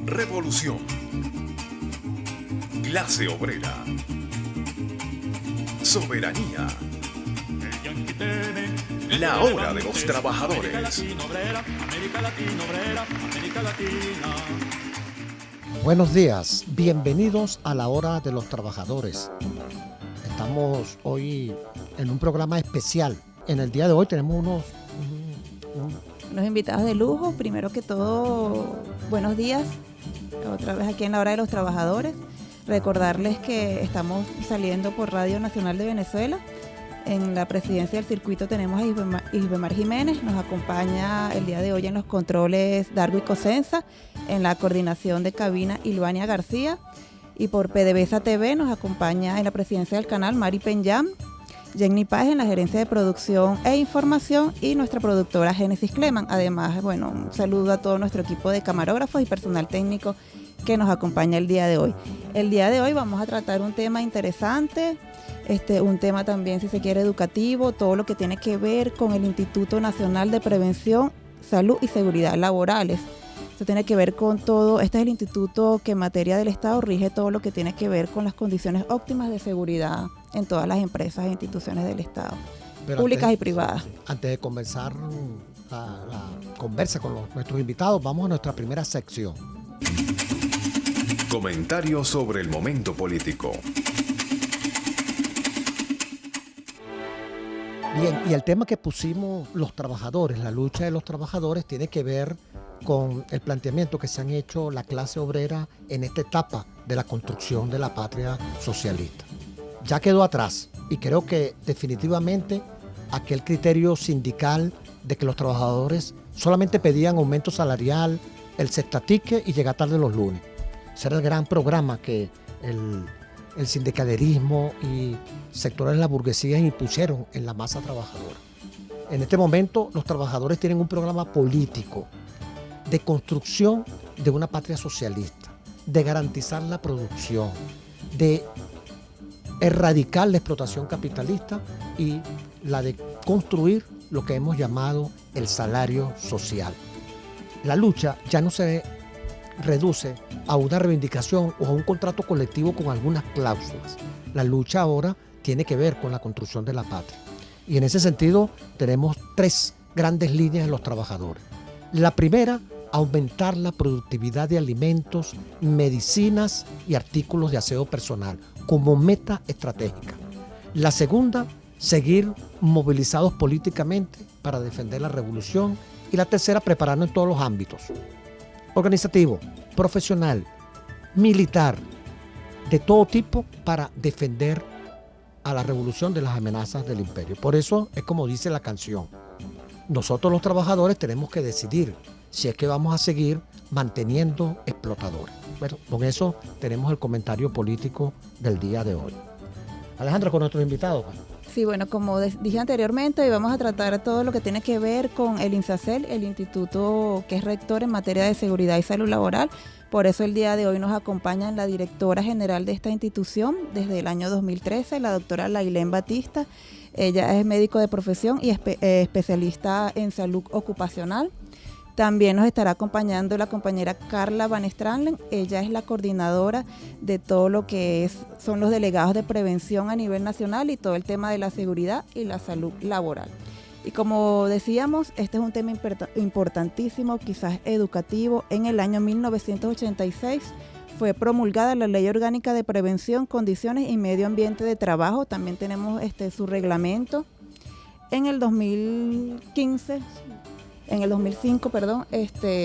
Revolución. Clase obrera. Soberanía. La hora de los trabajadores. Buenos días, bienvenidos a la hora de los trabajadores. Estamos hoy en un programa especial. En el día de hoy tenemos unos invitados de lujo. Primero que todo, buenos días, otra vez aquí en la hora de los trabajadores. Recordarles que estamos saliendo por Radio Nacional de Venezuela. En la presidencia del circuito tenemos a Isbemar Jiménez, nos acompaña el día de hoy en los controles Dargo Cosenza, en la coordinación de cabina Ilvania García, y por PDVSA TV nos acompaña en la presidencia del canal Mari Penyam, Jenny Páez en la gerencia de producción e información y nuestra productora Génesis Cleman. Además, un saludo a todo nuestro equipo de camarógrafos y personal técnico que nos acompaña el día de hoy. El día de hoy vamos a tratar un tema interesante, un tema también, si se quiere, educativo, todo lo que tiene que ver con el Instituto Nacional de Prevención, Salud y Seguridad Laborales. Esto tiene que ver con todo, este es el instituto que en materia del Estado rige todo lo que tiene que ver con las condiciones óptimas de seguridad en todas las empresas e instituciones del Estado, públicas y privadas. Antes de comenzar la conversa con nuestros invitados, vamos a nuestra primera sección. Comentarios sobre el momento político. Bien, y el tema que pusimos los trabajadores, la lucha de los trabajadores, tiene que ver con el planteamiento que se han hecho la clase obrera en esta etapa de la construcción de la patria socialista. Ya quedó atrás y creo que definitivamente aquel criterio sindical de que los trabajadores solamente pedían aumento salarial, el sextatique y llegar tarde los lunes. Ese era el gran programa que el sindicalismo y sectores de la burguesía impusieron en la masa trabajadora. En este momento los trabajadores tienen un programa político de construcción de una patria socialista, de garantizar la producción, de erradicar la explotación capitalista y la de construir lo que hemos llamado el salario social. La lucha ya no se reduce a una reivindicación o a un contrato colectivo con algunas cláusulas. La lucha ahora tiene que ver con la construcción de la patria. Y en ese sentido tenemos tres grandes líneas en los trabajadores. La primera, aumentar la productividad de alimentos, medicinas y artículos de aseo personal como meta estratégica. La segunda, seguir movilizados políticamente para defender la revolución. Y la tercera, prepararnos en todos los ámbitos: organizativo, profesional, militar, de todo tipo, para defender a la revolución de las amenazas del imperio. Por eso es como dice la canción: nosotros los trabajadores tenemos que decidir si es que vamos a seguir manteniendo explotadores. Bueno, con eso tenemos el comentario político del día de hoy. Alejandra, con nuestros invitados. Sí, como dije anteriormente, hoy vamos a tratar todo lo que tiene que ver con el INSACEL, el instituto que es rector en materia de seguridad y salud laboral. Por eso el día de hoy nos acompaña la directora general de esta institución desde el año 2013, la doctora Lailén Batista. Ella es médico de profesión y especialista en salud ocupacional. También nos estará acompañando la compañera Carla Van Stranden. Ella es la coordinadora de todo lo que son los delegados de prevención a nivel nacional y todo el tema de la seguridad y la salud laboral. Y como decíamos, este es un tema importantísimo, quizás educativo. En el año 1986 fue promulgada la Ley Orgánica de Prevención, Condiciones y Medio Ambiente de Trabajo. También tenemos su reglamento. En el 2005,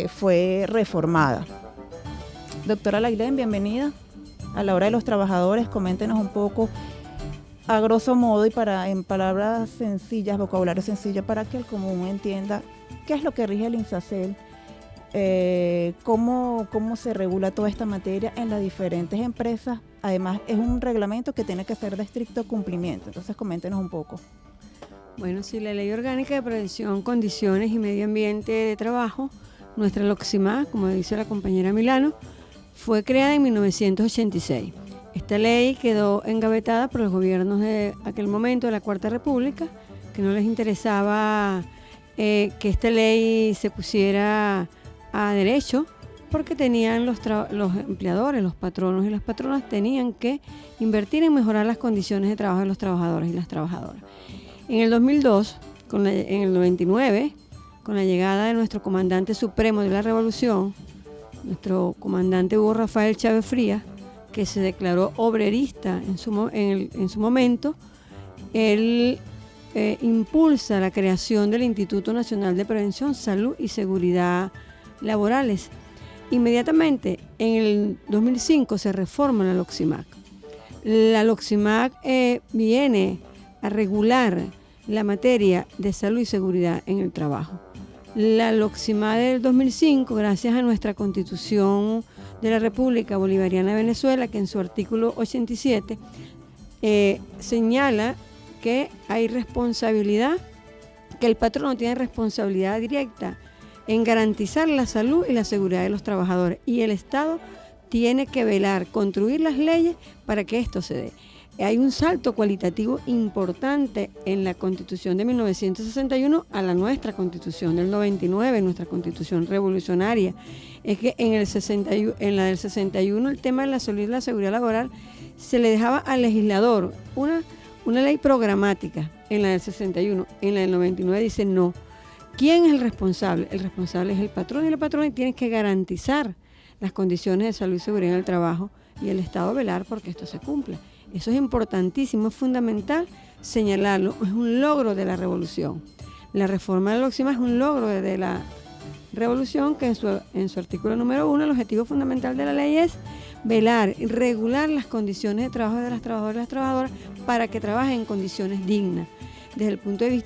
fue reformada. Doctora Lailén, bienvenida a la hora de los trabajadores. Coméntenos un poco, a grosso modo y en palabras sencillas, vocabulario sencillo, para que el común entienda qué es lo que rige el INSACEL, cómo se regula toda esta materia en las diferentes empresas. Además, es un reglamento que tiene que ser de estricto cumplimiento. Entonces, coméntenos un poco. Bueno, sí, la Ley Orgánica de Prevención, Condiciones y Medio Ambiente de Trabajo, nuestra LOCSIMA, como dice la compañera Milano, fue creada en 1986. Esta ley quedó engavetada por los gobiernos de aquel momento, de la Cuarta República, que no les interesaba que esta ley se pusiera a derecho porque tenían los empleadores, los patronos y las patronas tenían que invertir en mejorar las condiciones de trabajo de los trabajadores y las trabajadoras. En el 2002, en el 99, con la llegada de nuestro comandante supremo de la revolución, nuestro comandante Hugo Rafael Chávez Frías, que se declaró obrerista en su momento, él impulsa la creación del Instituto Nacional de Prevención, Salud y Seguridad Laborales. Inmediatamente, en el 2005, se reforma la LOCSIMAC. La LOCSIMAC viene a regular la materia de salud y seguridad en el trabajo. La LOCSIMAC del 2005, gracias a nuestra Constitución de la República Bolivariana de Venezuela, que en su artículo 87 señala que hay responsabilidad, que el patrono tiene responsabilidad directa en garantizar la salud y la seguridad de los trabajadores, y el Estado tiene que velar, construir las leyes para que esto se dé. Hay un salto cualitativo importante en la Constitución de 1961 a la nuestra Constitución del 99, nuestra Constitución revolucionaria. Es que en la del 61 el tema de la salud y la seguridad laboral se le dejaba al legislador una ley programática en la del 61. En la del 99 dice no. ¿Quién es el responsable? El responsable es el patrón y la patrona, y tiene que garantizar las condiciones de salud y seguridad en el trabajo, y el Estado velar porque esto se cumpla. Eso es importantísimo, es fundamental señalarlo, es un logro de la revolución. La reforma de la LOCSIMAC es un logro de la revolución, que en su artículo número 1, el objetivo fundamental de la ley es velar y regular las condiciones de trabajo de las trabajadoras y las trabajadoras para que trabajen en condiciones dignas, desde el punto de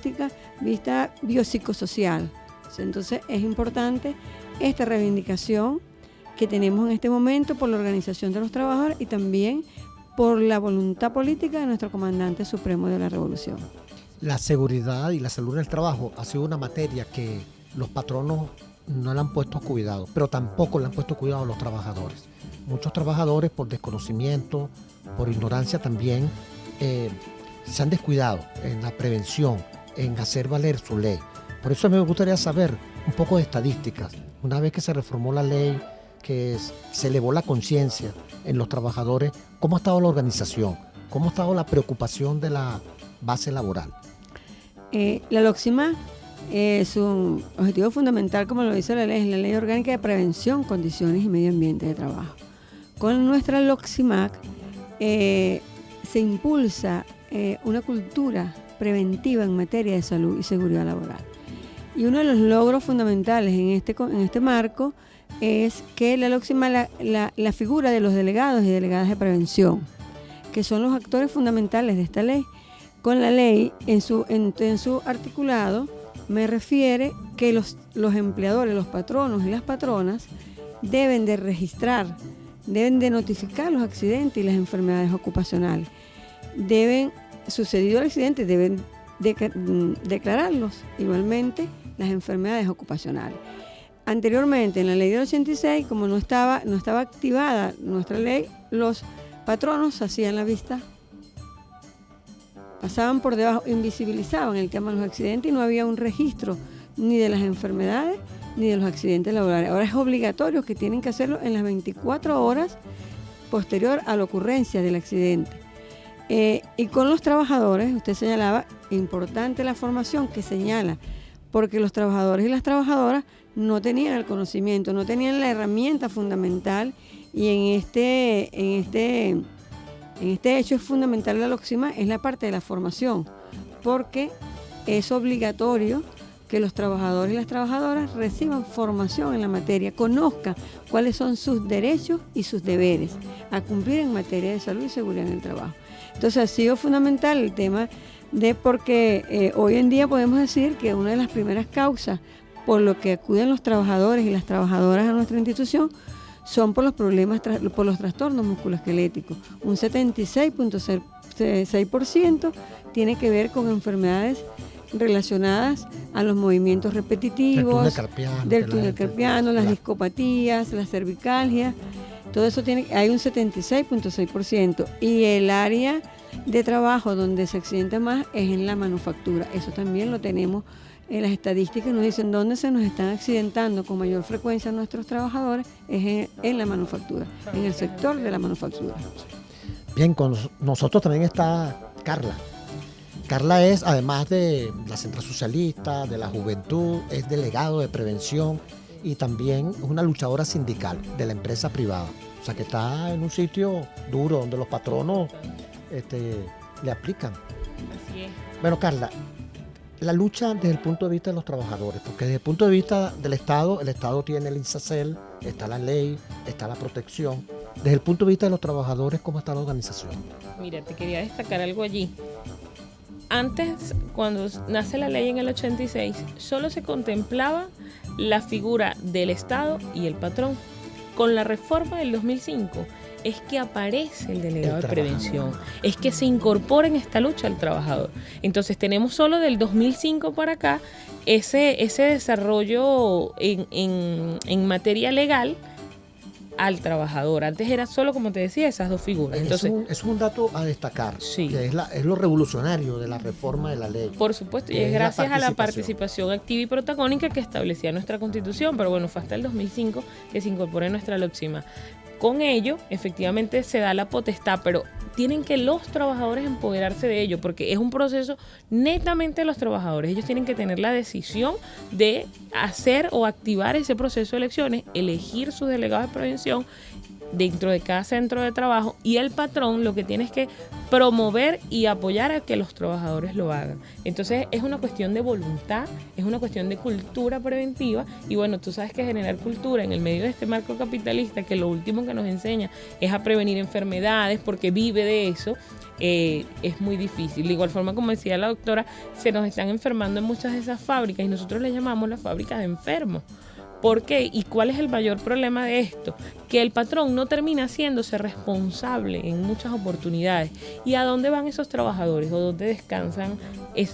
vista biopsicosocial. Entonces es importante esta reivindicación que tenemos en este momento por la organización de los trabajadores y también por la voluntad política de nuestro comandante supremo de la revolución. La seguridad y la salud en el trabajo ha sido una materia que los patronos no le han puesto cuidado, pero tampoco le han puesto cuidado a los trabajadores. Muchos trabajadores, por desconocimiento, por ignorancia también, se han descuidado en la prevención, en hacer valer su ley. Por eso me gustaría saber un poco de estadísticas. Una vez que se reformó la ley, que se elevó la conciencia en los trabajadores, ¿cómo ha estado la organización? ¿Cómo ha estado la preocupación de la base laboral? La LOCSIMAC, su objetivo fundamental, como lo dice la Ley Orgánica de Prevención, Condiciones y Medio Ambiente de Trabajo. Con nuestra LOCSIMAC se impulsa una cultura preventiva en materia de salud y seguridad laboral. Y uno de los logros fundamentales en este marco es que la LOCSIMAC, la figura de los delegados y delegadas de prevención, que son los actores fundamentales de esta ley. Con la ley, en su articulado, me refiere que los empleadores, los patronos y las patronas deben de registrar, deben de notificar los accidentes y las enfermedades ocupacionales. Sucedido el accidente, deben declararlos igualmente las enfermedades ocupacionales. Anteriormente, en la ley del 86, como no estaba activada nuestra ley, los patronos hacían la vista, pasaban por debajo, invisibilizaban el tema de los accidentes y no había un registro ni de las enfermedades ni de los accidentes laborales. Ahora es obligatorio que tienen que hacerlo en las 24 horas posterior a la ocurrencia del accidente. Y con los trabajadores, usted señalaba, importante la formación que señala, porque los trabajadores y las trabajadoras no tenían el conocimiento, no tenían la herramienta fundamental, y en este hecho es fundamental la LOCSIMAC, es la parte de la formación, porque es obligatorio que los trabajadores y las trabajadoras reciban formación en la materia, conozcan cuáles son sus derechos y sus deberes a cumplir en materia de salud y seguridad en el trabajo. Entonces ha sido fundamental el tema porque hoy en día podemos decir que una de las primeras causas por lo que acuden los trabajadores y las trabajadoras a nuestra institución son por los problemas, por los trastornos musculoesqueléticos. Un 76.6% tiene que ver con enfermedades relacionadas a los movimientos repetitivos, del túnel carpiano, las discopatías, las cervicalgias. Todo eso hay un 76.6%, y el área de trabajo donde se accidenta más es en la manufactura. Eso también lo tenemos las estadísticas nos dicen dónde se nos están accidentando con mayor frecuencia nuestros trabajadores es en la manufactura, en el sector de la manufactura. Bien, con nosotros también está Carla. Carla es, además de la Central Socialista, de la Juventud, es delegado de prevención y también es una luchadora sindical de la empresa privada. O sea que está en un sitio duro donde los patronos le aplican. Así es. Bueno, Carla, la lucha desde el punto de vista de los trabajadores, porque desde el punto de vista del Estado, el Estado tiene el INSACEL, está la ley, está la protección. Desde el punto de vista de los trabajadores, ¿cómo está la organización? Mira, te quería destacar algo allí. Antes, cuando nace la ley en el 86, solo se contemplaba la figura del Estado y el patrón. Con la reforma del 2005 es que aparece el delegado de prevención, es que se incorpora en esta lucha al trabajador. Entonces tenemos solo del 2005 para acá ese desarrollo en materia legal al trabajador. Antes era solo, como te decía, esas dos figuras. Entonces, es un dato a destacar, sí, que es lo revolucionario de la reforma de la ley. Por supuesto, y es gracias a la participación activa y protagónica que establecía nuestra Constitución, pero bueno, fue hasta el 2005 que se incorpora en nuestra LOCSIMA. Con ello, efectivamente, se da la potestad, pero tienen que los trabajadores empoderarse de ello, porque es un proceso netamente de los trabajadores. Ellos tienen que tener la decisión de hacer o activar ese proceso de elecciones, elegir sus delegados de prevención dentro de cada centro de trabajo, y el patrón lo que tiene es que promover y apoyar a que los trabajadores lo hagan. Entonces es una cuestión de voluntad, es una cuestión de cultura preventiva, y bueno, tú sabes que generar cultura en el medio de este marco capitalista, que lo último que nos enseña es a prevenir enfermedades porque vive de eso, es muy difícil. De igual forma, como decía la doctora, se nos están enfermando en muchas de esas fábricas y nosotros les llamamos las fábricas de enfermos. ¿Por qué? ¿Y cuál es el mayor problema de esto? Que el patrón no termina haciéndose responsable en muchas oportunidades. ¿Y a dónde van esos trabajadores? ¿O dónde descansan?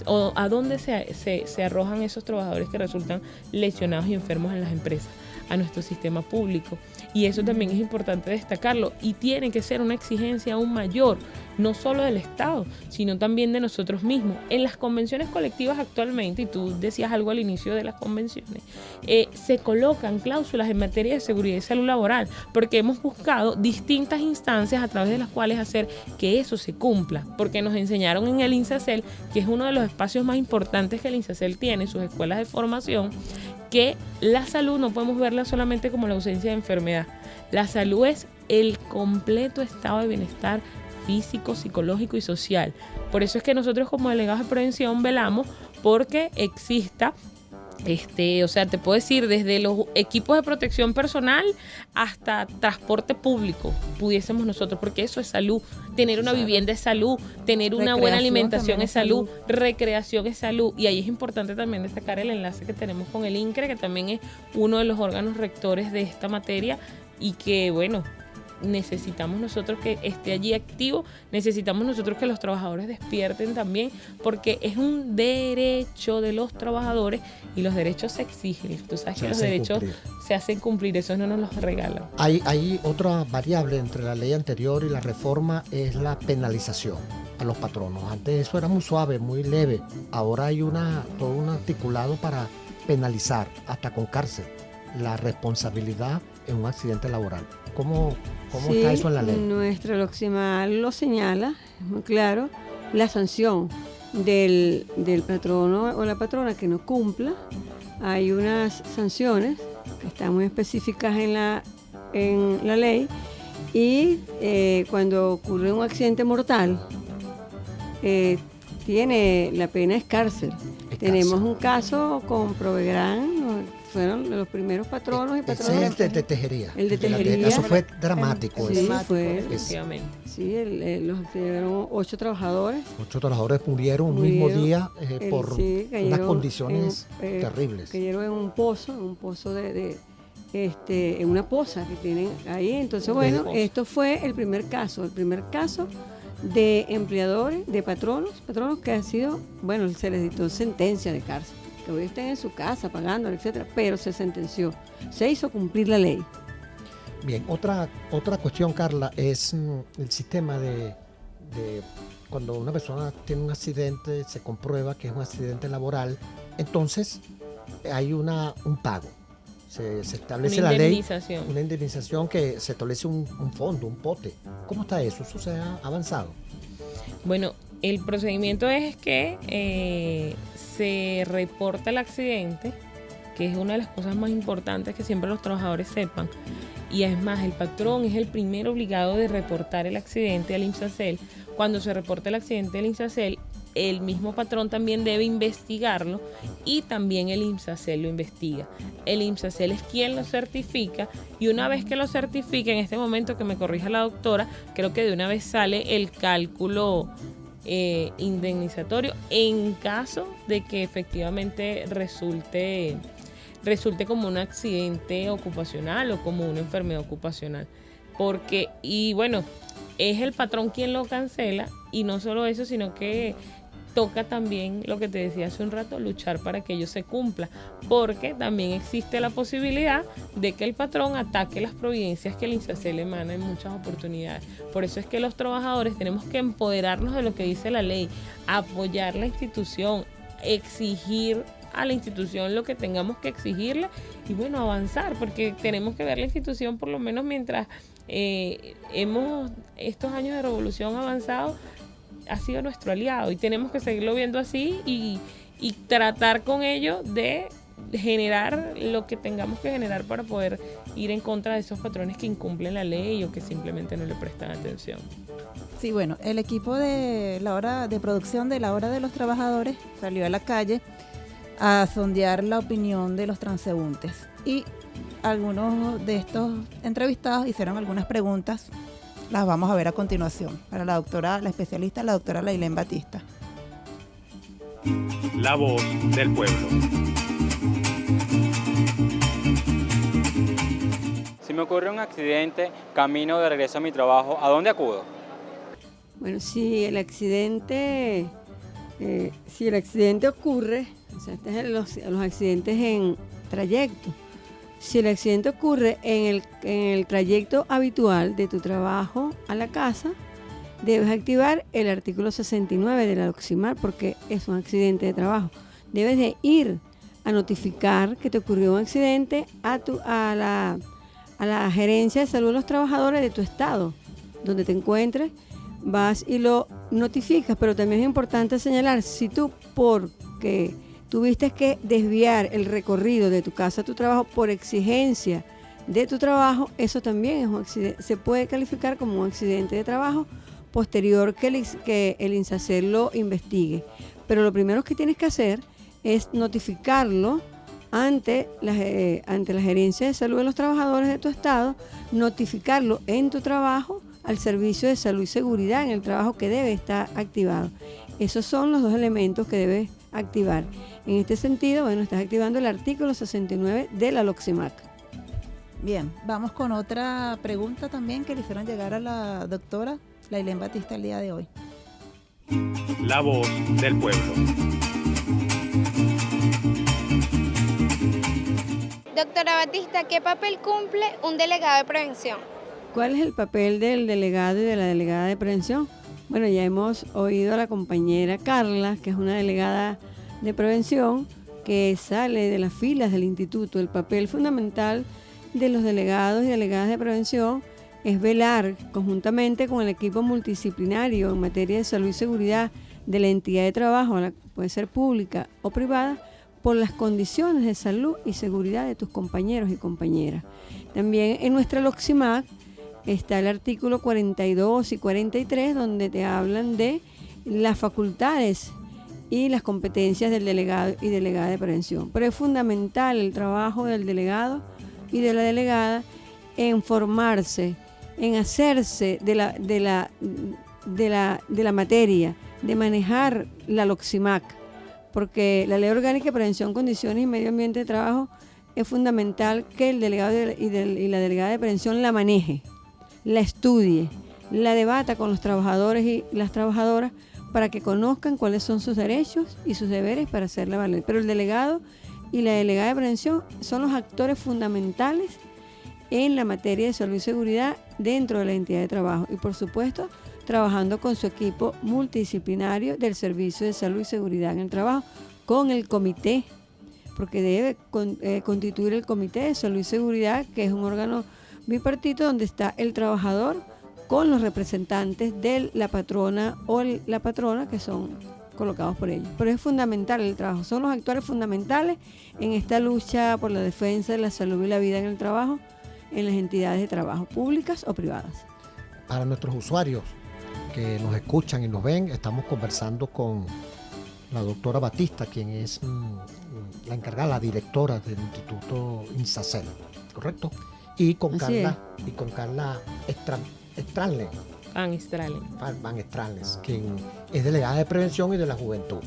¿O a dónde se arrojan esos trabajadores que resultan lesionados y enfermos en las empresas? A nuestro sistema público. Y eso también es importante destacarlo, y tiene que ser una exigencia aún mayor, no solo del Estado, sino también de nosotros mismos. En las convenciones colectivas actualmente, y tú decías algo al inicio de las convenciones, se colocan cláusulas en materia de seguridad y salud laboral, porque hemos buscado distintas instancias a través de las cuales hacer que eso se cumpla, porque nos enseñaron en el INSACEL, que es uno de los espacios más importantes que el INSACEL tiene, sus escuelas de formación, que la salud no podemos verla solamente como la ausencia de enfermedad. La salud es el completo estado de bienestar físico, psicológico y social. Por eso es que nosotros como delegados de prevención velamos porque exista o sea, te puedo decir, desde los equipos de protección personal hasta transporte público pudiésemos nosotros, porque eso es salud. Tener una vivienda es salud, tener una buena alimentación es salud, recreación es salud. Y ahí es importante también destacar el enlace que tenemos con el INCRE, que también es uno de los órganos rectores de esta materia, y que, bueno, necesitamos nosotros que esté allí activo, necesitamos nosotros que los trabajadores despierten también, porque es un derecho de los trabajadores y los derechos se exigen. Tú sabes que los derechos se hacen cumplir, eso no nos los regalan. Hay otra variable entre la ley anterior y la reforma, es la penalización a los patronos. Antes eso era muy suave, muy leve. Ahora hay todo un articulado para penalizar, hasta con cárcel, la responsabilidad en un accidente laboral. ¿Cómo está eso en la ley? Nuestra LOCSIMA lo señala, es muy claro, la sanción del patrono o la patrona que no cumpla. Hay unas sanciones que están muy específicas en la ley, y cuando ocurre un accidente mortal, la pena es cárcel. Tenemos un caso con Provegran, fueron los primeros patronos y patronas. Ese es el de Tejería. El de Tejería. Eso fue dramático. Sí, fue. Efectivamente. Sí, los accidentaron 8 trabajadores. 8 trabajadores murieron un mismo día por unas condiciones terribles. Cayeron en un pozo en una poza que tienen ahí. Entonces, bueno, esto fue el primer caso de empleadores, de patronos que han sido, bueno, se les dictó sentencia de cárcel, que hoy estén en su casa pagando, etcétera, pero se sentenció, se hizo cumplir la ley. Bien, otra cuestión, Carla, es el sistema de cuando una persona tiene un accidente, se comprueba que es un accidente laboral, entonces hay un pago. Se establece la ley, una indemnización que se establece un fondo, un pote. ¿Cómo está eso? ¿Eso se ha avanzado? Bueno, el procedimiento es que se reporta el accidente, que es una de las cosas más importantes que siempre los trabajadores sepan. Y es más, el patrón es el primer obligado de reportar el accidente al INSACEL. Cuando se reporta el accidente al INSACEL, el mismo patrón también debe investigarlo y también el INSACEL lo investiga. El INSACEL es quien lo certifica y una vez que lo certifica, en este momento que me corrija la doctora, creo que de una vez sale el cálculo indemnizatorio en caso de que efectivamente resulte como un accidente ocupacional o como una enfermedad ocupacional. Porque, y bueno, es el patrón quien lo cancela y no solo eso, sino que toca también, lo que te decía hace un rato, luchar para que ello se cumpla, porque también existe la posibilidad de que el patrón ataque las providencias que el INSACEL emana en muchas oportunidades. Por eso es que los trabajadores tenemos que empoderarnos de lo que dice la ley, apoyar la institución, exigir a la institución lo que tengamos que exigirle y bueno, avanzar, porque tenemos que ver la institución por lo menos mientras estos años de revolución avanzado, ha sido nuestro aliado y tenemos que seguirlo viendo así y tratar con ello de generar lo que tengamos que generar para poder ir en contra de esos patrones que incumplen la ley o que simplemente no le prestan atención. Sí, bueno, el equipo de la hora de producción de la hora de los trabajadores salió a la calle a sondear la opinión de los transeúntes y algunos de estos entrevistados hicieron algunas preguntas. Las vamos a ver a continuación para la especialista, la doctora Lailén Batista. La voz del pueblo. Si me ocurre un accidente, camino de regreso a mi trabajo, ¿a dónde acudo? Bueno, si el accidente ocurre, o sea, este es los accidentes en trayecto. Si el accidente ocurre en el trayecto habitual de tu trabajo a la casa, debes activar el artículo 69 de la LOCSIMAC porque es un accidente de trabajo. Debes de ir a notificar que te ocurrió un accidente a la gerencia de salud de los trabajadores de tu estado, donde te encuentres, vas y lo notificas. Pero también es importante señalar, si tú porque tuviste que desviar el recorrido de tu casa a tu trabajo por exigencia de tu trabajo, eso también es un accidente, se puede calificar como un accidente de trabajo posterior que el INSACEL lo investigue. Pero lo primero que tienes que hacer es notificarlo ante la gerencia de salud de los trabajadores de tu estado, notificarlo en tu trabajo al servicio de salud y seguridad en el trabajo que debe estar activado. Esos son los dos elementos que debes activar. En este sentido, bueno, estás activando el artículo 69 de la LOCSIMAC. Bien, vamos con otra pregunta también que le hicieron llegar a la doctora Lailén Batista el día de hoy. La voz del pueblo. Doctora Batista, ¿qué papel cumple un delegado de prevención? ¿Cuál es el papel del delegado y de la delegada de prevención? Bueno, ya hemos oído a la compañera Carla, que es una delegada de prevención que sale de las filas del instituto. El papel fundamental de los delegados y delegadas de prevención es velar conjuntamente con el equipo multidisciplinario en materia de salud y seguridad de la entidad de trabajo, puede ser pública o privada, por las condiciones de salud y seguridad de tus compañeros y compañeras. También en nuestra LOCSIMAC está el artículo 42 y 43, donde te hablan de las facultades y las competencias del delegado y delegada de prevención. Pero es fundamental el trabajo del delegado y de la delegada en formarse, en hacerse de la materia, de manejar la LOCSIMAC, porque la Ley Orgánica de Prevención, Condiciones y Medio Ambiente de Trabajo es fundamental que el delegado y la delegada de prevención la maneje, la estudie, la debata con los trabajadores y las trabajadoras para que conozcan cuáles son sus derechos y sus deberes para hacerla valer. Pero el delegado y la delegada de prevención son los actores fundamentales en la materia de salud y seguridad dentro de la entidad de trabajo y, por supuesto, trabajando con su equipo multidisciplinario del Servicio de Salud y Seguridad en el Trabajo, con el comité, porque debe constituir el Comité de Salud y Seguridad, que es un órgano bipartito donde está el trabajador con los representantes de la patrona o la patrona que son colocados por ellos. Pero es fundamental el trabajo, son los actores fundamentales en esta lucha por la defensa de la salud y la vida en el trabajo en las entidades de trabajo, públicas o privadas. Para nuestros usuarios que nos escuchan y nos ven, estamos conversando con la doctora Batista, quien es la encargada, la directora del Instituto INSACEL, ¿correcto? Y con Carla Strahlen. Van Strahlen, quien es delegada de prevención y de la juventud.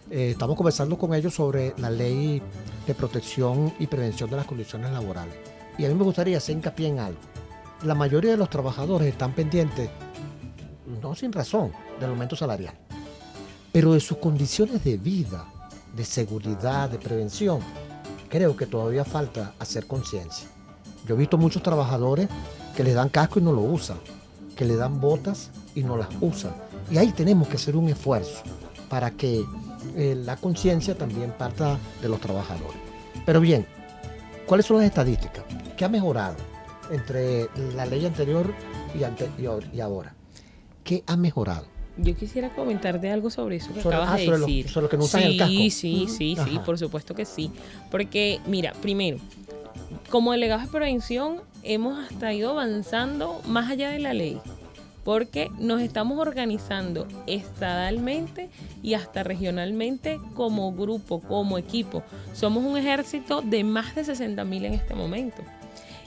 Estamos conversando con ellos sobre la ley de protección y prevención de las condiciones laborales. Y a mí me gustaría hacer hincapié en algo. La mayoría de los trabajadores están pendientes, no sin razón, del aumento salarial, pero de sus condiciones de vida, de seguridad, de prevención. Creo que todavía falta hacer conciencia. Yo he visto muchos trabajadores que les dan casco y no lo usan, que le dan botas y no las usan. Y ahí tenemos que hacer un esfuerzo para que la conciencia también parta de los trabajadores. Pero bien, ¿cuáles son las estadísticas? ¿Qué ha mejorado entre la ley anterior y ahora? ¿Qué ha mejorado? Yo quisiera comentarte algo sobre eso que acabas de decir. Sobre lo que no usan el casco. Sí, por supuesto que sí. Porque, mira, primero, como delegados de prevención hemos hasta ido avanzando más allá de la ley, porque nos estamos organizando estadalmente y hasta regionalmente como grupo, como equipo. Somos un ejército de más de 60.000 en este momento.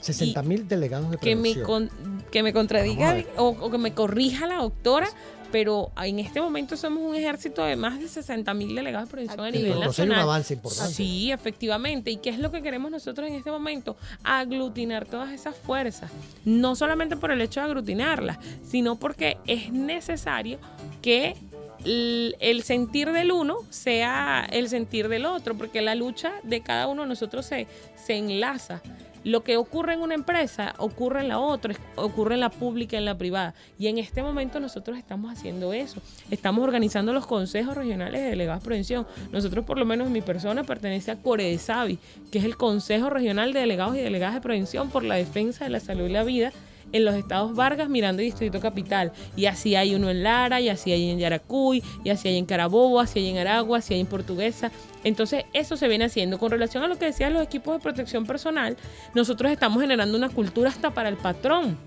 60.000 delegados de prevención. Que me contradiga o que me corrija la doctora, pero en este momento somos un ejército de más de 60.000 delegados de prevención a nivel nacional. Hay un avance importante. Sí, efectivamente. ¿Y qué es lo que queremos nosotros en este momento? Aglutinar todas esas fuerzas. No solamente por el hecho de aglutinarlas, sino porque es necesario que el sentir del uno sea el sentir del otro, porque la lucha de cada uno de nosotros se enlaza. Lo que ocurre en una empresa ocurre en la otra, ocurre en la pública, en la privada. Y en este momento nosotros estamos haciendo eso. Estamos organizando los consejos regionales de delegados de prevención. Nosotros, por lo menos mi persona, pertenece a COREDESAVI, que es el Consejo Regional de Delegados y Delegadas de Prevención por la Defensa de la Salud y la Vida en los estados Vargas, Miranda y Distrito Capital. Y así hay uno en Lara, y así hay en Yaracuy, y así hay en Carabobo, así hay en Aragua, así hay en Portuguesa. Entonces, eso se viene haciendo. Con relación a lo que decían los equipos de protección personal, nosotros estamos generando una cultura hasta para el patrón.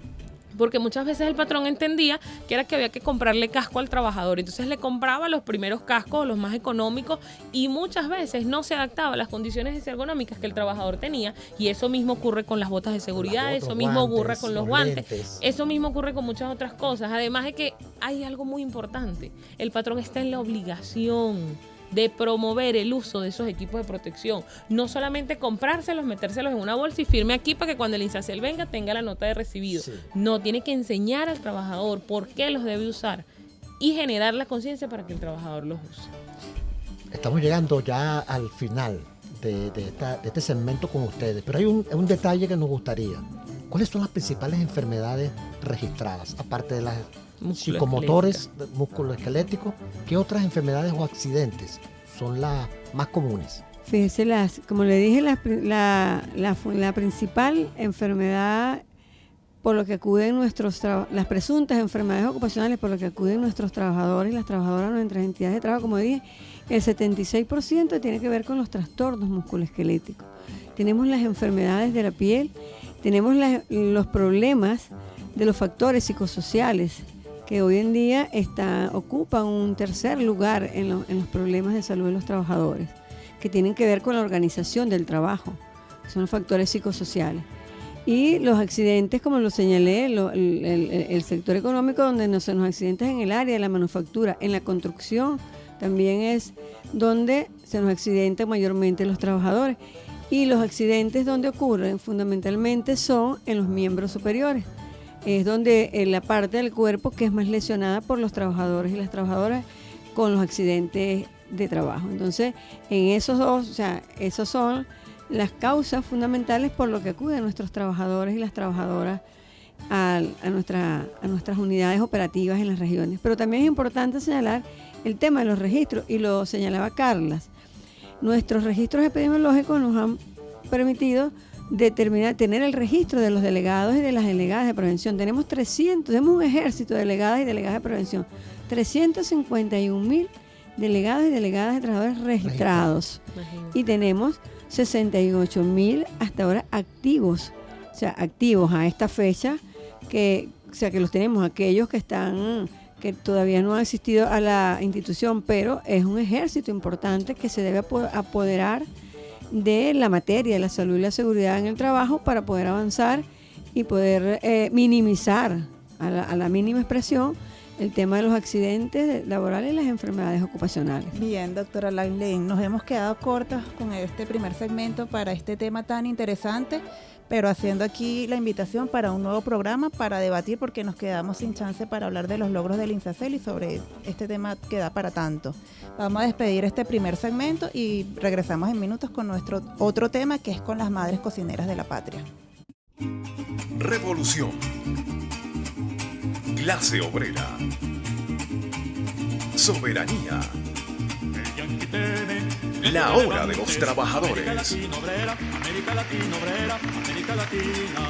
Porque muchas veces el patrón entendía que era que había que comprarle casco al trabajador. Entonces le compraba los primeros cascos, los más económicos, y muchas veces no se adaptaba a las condiciones ergonómicas que el trabajador tenía. Y eso mismo ocurre con las botas de seguridad, eso mismo ocurre con los guantes, eso mismo ocurre con muchas otras cosas. Además de que hay algo muy importante. El patrón está en la obligación de promover el uso de esos equipos de protección. No solamente comprárselos, metérselos en una bolsa y firme aquí para que cuando el INSACEL venga tenga la nota de recibido. Sí. No, tiene que enseñar al trabajador por qué los debe usar y generar la conciencia para que el trabajador los use. Estamos llegando ya al final de este segmento con ustedes, pero hay un detalle que nos gustaría. ¿Cuáles son las principales enfermedades registradas, aparte de las psicomotores, musculoesqueléticos? ¿Qué otras enfermedades o accidentes son las más comunes? Fíjese, como le dije, la principal enfermedad por lo que acuden las presuntas enfermedades ocupacionales por lo que acuden nuestros trabajadores y las trabajadoras de nuestras entidades de trabajo, como dije, el 76% tiene que ver con los trastornos musculoesqueléticos. Tenemos las enfermedades de la piel, tenemos los problemas de los factores psicosociales, que hoy en día ocupan un tercer lugar en los problemas de salud de los trabajadores, que tienen que ver con la organización del trabajo, que son los factores psicosociales. Y los accidentes, como lo señalé, el sector económico, donde son los accidentes en el área de la manufactura, en la construcción, también es donde se nos accidentan mayormente los trabajadores. Y los accidentes donde ocurren fundamentalmente son en los miembros superiores. Es donde la parte del cuerpo que es más lesionada por los trabajadores y las trabajadoras con los accidentes de trabajo. Entonces, en esos dos, esos son las causas fundamentales por lo que acuden nuestros trabajadores y las trabajadoras a nuestras unidades operativas en las regiones. Pero también es importante señalar el tema de los registros, y lo señalaba Carlas. nuestros registros epidemiológicos nos han permitido tener el registro de los delegados y de las delegadas de prevención. Tenemos un ejército de delegadas y delegadas de prevención, 351.000 delegados y delegadas de trabajadores registrados. Imagínate. Y tenemos 68.000 hasta ahora activos, o sea, activos a esta fecha, que los tenemos aquellos que todavía no han asistido a la institución, pero es un ejército importante que se debe apoderar de la materia de la salud y la seguridad en el trabajo para poder avanzar y poder minimizar a la mínima expresión el tema de los accidentes laborales y las enfermedades ocupacionales. Bien, doctora Lailén, nos hemos quedado cortas con este primer segmento para este tema tan interesante, pero haciendo aquí la invitación para un nuevo programa para debatir, porque nos quedamos sin chance para hablar de los logros del INSACEL y sobre este tema que da para tanto. Vamos a despedir este primer segmento y regresamos en minutos con nuestro otro tema, que es con las madres cocineras de la patria. Revolución. Clase obrera. Soberanía. La hora de los trabajadores. América Latina obrera, América Latina